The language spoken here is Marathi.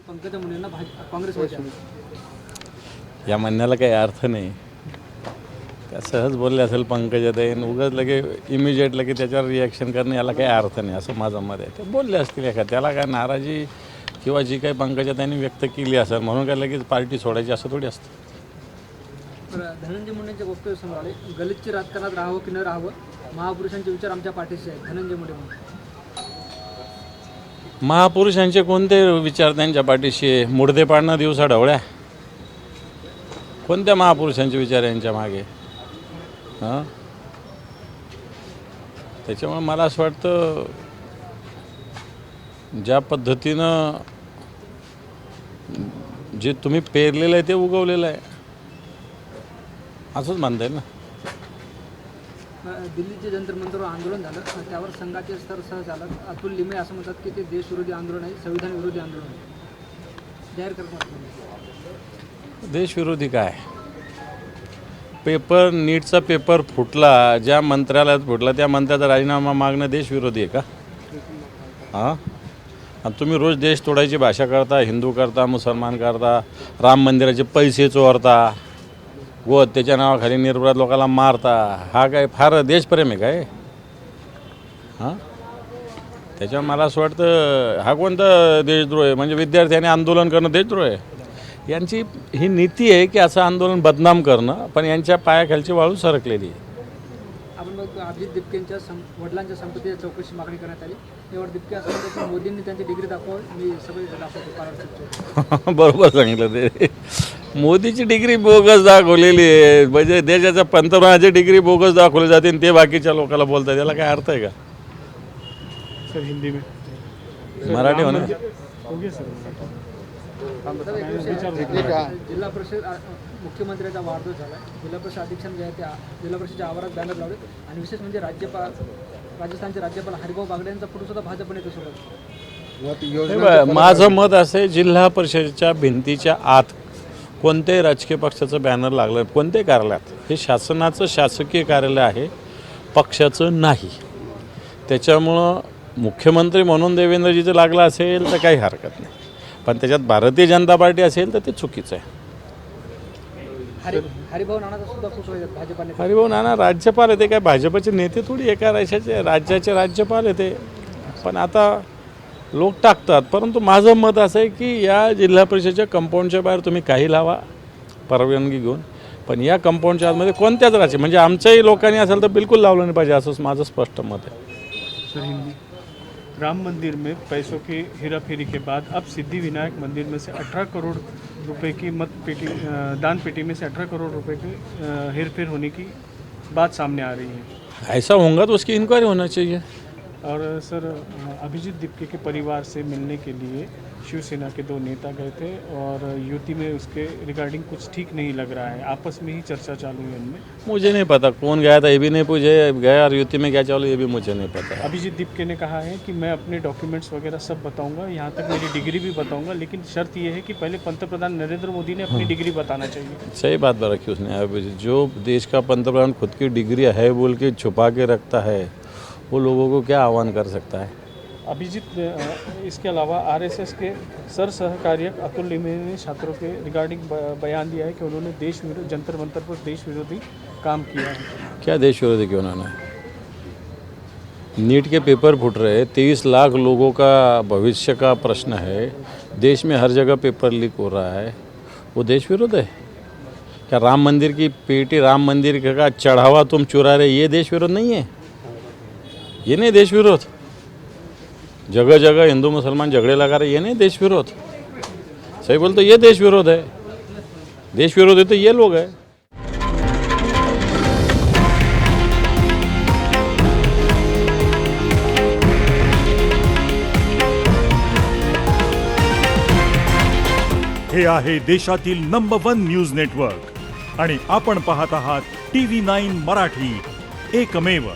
पंकजा मुंडेंना काँग्रेसमध्ये या म्हणण्याला काही अर्थ नाही. त्या सहज बोलले असेल पंकजाताईन, उगाच लगे इमिजिएट लगे त्याच्यावर रिॲक्शन करणं याला काही अर्थ नाही असं माझं मत आहे. ते बोलले असतील एका, त्याला काय नाराजी किंवा जी काही पंकजाताईंनी व्यक्त केली असेल म्हणून काय लगेच पार्टी सोडायची असं थोडी असतं. धनंजय मुंडेंचे वक्तव्य समोर आले, गलिच्छ राजकारणात राहावं की न राहावं, महापुरुषांचे विचार आमच्या पाठीशी आहेत. धनंजय मुंडे महापुरुषांचे कोणते विचार त्यांच्या पाठीशी आहे? मुडदे पाडणं दिवसा ढवळ्या, कोणत्या महापुरुषांचे विचार यांच्या मागे? हां, त्याच्यामुळे मला असं वाटतं ज्या पद्धतीनं जे तुम्ही पेरलेलं आहे ते उगवलेलं आहे असंच म्हणता येईल ना. दिल्लीचे जंतर मंतरवर आंदोलन झालं, त्यावर संघाचे सरसंघचालक अतुल लिमये असं म्हणतात की ते देशविरोधी आंदोलन आहे, संविधान विरोधी आंदोलन आहे. जाहीर करतात देशविरोधी काय? पेपर नीटचा पेपर फुटला, ज्या मंत्र्यालयात फुटला त्या मंत्र्याचा राजीनामा मागणं देशविरोधी आहे का? हां, आणि तुम्ही रोज देश तोडायची भाषा करता, हिंदू करता, मुसलमान करता, राम मंदिराचे पैसे चोरता, त्याच्या नावाखाली निरपराध लोकांना मारता. हा काय फार देशप्रेम आहे काय? हां, त्याच्यामुळे मला असं वाटतं हा कोणता देशद्रोह आहे? म्हणजे विद्यार्थ्यांनी आंदोलन करणं देशद्रोह आहे? यांची ही नीती आहे की असं आंदोलन बदनाम करणं, पण यांच्या पायाखालची वाळू सरकलेली आहे. आपण मग अभिजित दिपकेंच्या वडिलांच्या संपत्तीची चौकशी मागणी करण्यात आली. तेव्हा दिपके असं म्हणतात की मोदींनी त्यांची डिग्री दाखवावी, मी सगळे दाखवतो. बरोबर सांगितलं ते. मोदीची डिग्री बोगस दाखवलेली आहे, म्हणजे देशाच्या पंतप्रधानाची डिग्री बोगस दाखवली जाते आणि ते बाकीच्या लोकांना बोलतात, याला काय अर्थ आहे का? सर हिंदी में मराठी म्हणा. जिल्हा परिषद मुख्यमंत्र्यांचा वाढदिवस झाला, जिल्हा परिषद अधीक्षांनी जिल्हा परिषदेच्या आवारात बॅनर लावले आणि विशेष म्हणजे राजस्थानचे राज्यपाल हरिभाऊ बागडे यांचा फोटो सुद्धा भाजपने सोडला. माझं मत असं आहे, जिल्हा परिषदेच्या भिंतीच्या आत कोणत्याही राजकीय पक्षाचं बॅनर लागलं कोणत्याही कार्यालयात, हे शासनाचं शासकीय कार्यालय आहे, पक्षाचं नाही. त्याच्यामुळं मुख्यमंत्री म्हणून देवेंद्रजीचं लागलं असेल तर काही हरकत नाही, पण त्याच्यात भारतीय जनता पार्टी असेल तर ते चुकीचं आहे. हरिभाऊ नानाचा सुद्धा फोटो आहे भाजपाने. हरिभाऊ नाना राज्यपाल आहे, ते काय भाजपचे नेते थोडी एका राज्याचे राज्यपाल आहे ते. पण आता लोक टाकतात. परंतु माझं मत असं आहे की या जिल्हा परिषदेच्या कंपाऊंडच्या बाहेर तुम्ही काही लावा परवानगी घेऊन, पण या कंपाऊंडच्या आतमध्ये कोणत्याच राज्य म्हणजे आमच्याही लोकांनी असेल तर बिलकुल लावलं नाही पाहिजे, असंच माझं स्पष्ट मत आहे. सर हिंदी, राम मंदिर में पैसों की हेराफेरी के बाद अब सिद्धि विनायक मंदिर में से 18 करोड़ रुपए की दान पेटी में से 18 करोड़ रुपए की हेरफेर होने की बात सामने आ रही है. ऐसा होगा तो उसकी इंक्वायरी होना चाहिए. और सर अभिजीत दिपके के परिवार से मिलने के लिए शिवसेना के 2 नेता गए थे और युति में उसके रिगार्डिंग कुछ ठीक नहीं लग रहा है, आपस में ही चर्चा चालू है इनमें. मुझे नहीं पता कौन गया था, ये भी नहीं पूछे, गया और युति में क्या चालू ये भी मुझे नहीं पता. अभिजीत दिपके ने कहा है कि मैं अपने डॉक्यूमेंट्स वगैरह सब बताऊंगा, यहाँ तक मेरी डिग्री भी बताऊंगा, लेकिन शर्त ये है कि पहले पंतप्रधान नरेंद्र मोदी ने अपनी डिग्री बताना चाहिए. सही बात रखी उसने. अभिजीत जो देश का पंतप्रधान खुद की डिग्री है बोल के छुपा के रखता है, वो लोगों को क्या आह्वान कर सकता है. अभिजीत इसके अलावा आरएसएस के सरसहकार्यक अतुल लिमये ने छात्रों के रिगार्डिंग बयान दिया है कि उन्होंने देश विरोधी जंतर मंतर पर देश विरोधी काम किया है. क्या देश विरोधी क्यों ना? नीट के पेपर फूट रहे, 23 लाख लोगों का भविष्य का प्रश्न है, देश में हर जगह पेपर लीक हो रहा है, वो देश विरोध है क्या? राम मंदिर की पेटी, राम मंदिर का चढ़ावा तुम चुरा रहे, ये देश विरोध नहीं है? ये नहीं देश विरोध? जगह जगह हिंदू मुसलमान झगड़े लगा रहे, ये नहीं देश विरोध? सही बोलते ये देश विरोध है. देश विरोध है तो ये लोग हैं. हे आहे देशातील नंबर 1 न्यूज नेटवर्क आणि आपण पाहत आहात TV9 मराठी, एकमेव.